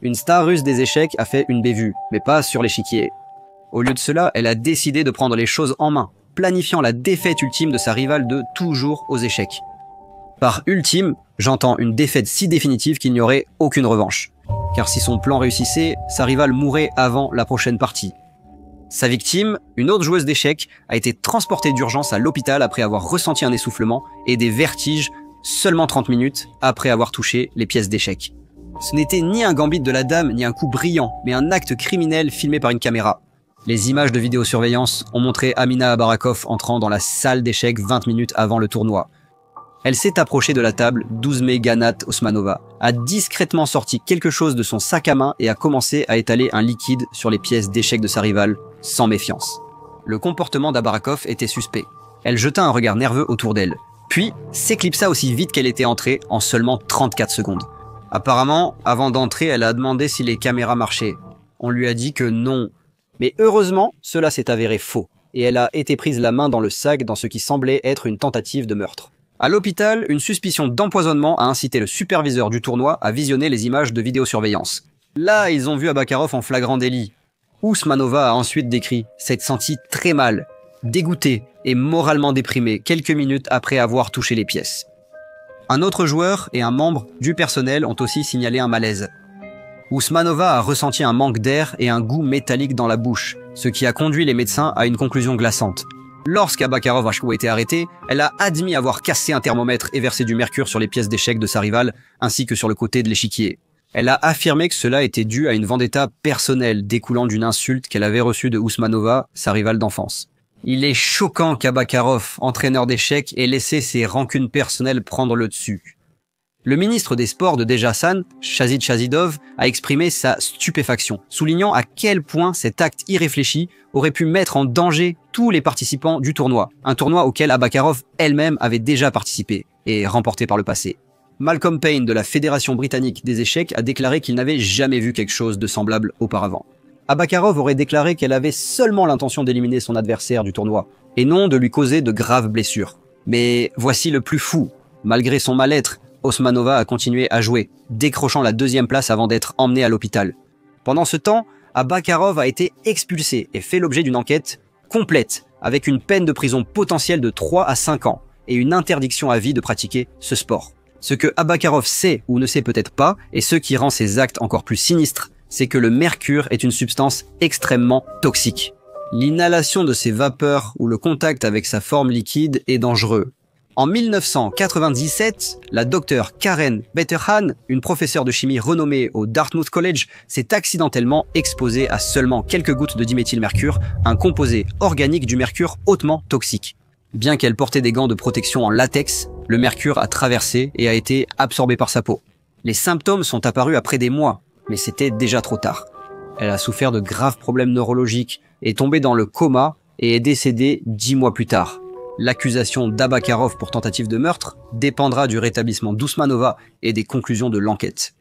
Une star russe des échecs a fait une bévue, mais pas sur l'échiquier. Au lieu de cela, elle a décidé de prendre les choses en main, planifiant la défaite ultime de sa rivale de toujours aux échecs. Par ultime, j'entends une défaite si définitive qu'il n'y aurait aucune revanche. Car si son plan réussissait, sa rivale mourrait avant la prochaine partie. Sa victime, une autre joueuse d'échecs, a été transportée d'urgence à l'hôpital après avoir ressenti un essoufflement et des vertiges seulement 30 minutes après avoir touché les pièces d'échecs. Ce n'était ni un gambit de la dame ni un coup brillant, mais un acte criminel filmé par une caméra. Les images de vidéosurveillance ont montré Amina Abarakov entrant dans la salle d'échecs 20 minutes avant le tournoi. Elle s'est approchée de la table d'Ouzme Ganat Osmanova, a discrètement sorti quelque chose de son sac à main et a commencé à étaler un liquide sur les pièces d'échecs de sa rivale, sans méfiance. Le comportement d'Abarakov était suspect. Elle jeta un regard nerveux autour d'elle, puis s'éclipsa aussi vite qu'elle était entrée en seulement 34 secondes. Apparemment, avant d'entrer, elle a demandé si les caméras marchaient. On lui a dit que non. Mais heureusement, cela s'est avéré faux, et elle a été prise la main dans le sac dans ce qui semblait être une tentative de meurtre. À l'hôpital, une suspicion d'empoisonnement a incité le superviseur du tournoi à visionner les images de vidéosurveillance. Là, ils ont vu Abakarov en flagrant délit. Ousmanova a ensuite décrit s'être sentie très mal, dégoûtée et moralement déprimée quelques minutes après avoir touché les pièces. Un autre joueur et un membre du personnel ont aussi signalé un malaise. Ousmanova a ressenti un manque d'air et un goût métallique dans la bouche, ce qui a conduit les médecins à une conclusion glaçante. Lorsqu'Abakarov a été arrêtée, elle a admis avoir cassé un thermomètre et versé du mercure sur les pièces d'échecs de sa rivale, ainsi que sur le côté de l'échiquier. Elle a affirmé que cela était dû à une vendetta personnelle découlant d'une insulte qu'elle avait reçue de Ousmanova, sa rivale d'enfance. Il est choquant qu'Abakarov, entraîneur d'échecs, ait laissé ses rancunes personnelles prendre le dessus. Le ministre des Sports de Dejassan, Shazid Shazidov, a exprimé sa stupéfaction, soulignant à quel point cet acte irréfléchi aurait pu mettre en danger tous les participants du tournoi, un tournoi auquel Abakarov elle-même avait déjà participé et remporté par le passé. Malcolm Payne de la Fédération britannique des échecs a déclaré qu'il n'avait jamais vu quelque chose de semblable auparavant. Abakarov aurait déclaré qu'elle avait seulement l'intention d'éliminer son adversaire du tournoi, et non de lui causer de graves blessures. Mais voici le plus fou. Malgré son mal-être, Osmanova a continué à jouer, décrochant la 2e place avant d'être emmenée à l'hôpital. Pendant ce temps, Abakarov a été expulsé et fait l'objet d'une enquête complète, avec une peine de prison potentielle de 3 à 5 ans et une interdiction à vie de pratiquer ce sport. Ce que Abakarov sait ou ne sait peut-être pas, et ce qui rend ses actes encore plus sinistres, c'est que le mercure est une substance extrêmement toxique. L'inhalation de ces vapeurs ou le contact avec sa forme liquide est dangereux. En 1997, la docteure Karen Betterhan, une professeure de chimie renommée au Dartmouth College, s'est accidentellement exposée à seulement quelques gouttes de diméthylmercure, un composé organique du mercure hautement toxique. Bien qu'elle portait des gants de protection en latex, le mercure a traversé et a été absorbé par sa peau. Les symptômes sont apparus après des mois, mais c'était déjà trop tard. Elle a souffert de graves problèmes neurologiques, est tombée dans le coma et est décédée 10 mois plus tard. L'accusation d'Abakarov pour tentative de meurtre dépendra du rétablissement d'Ousmanova et des conclusions de l'enquête.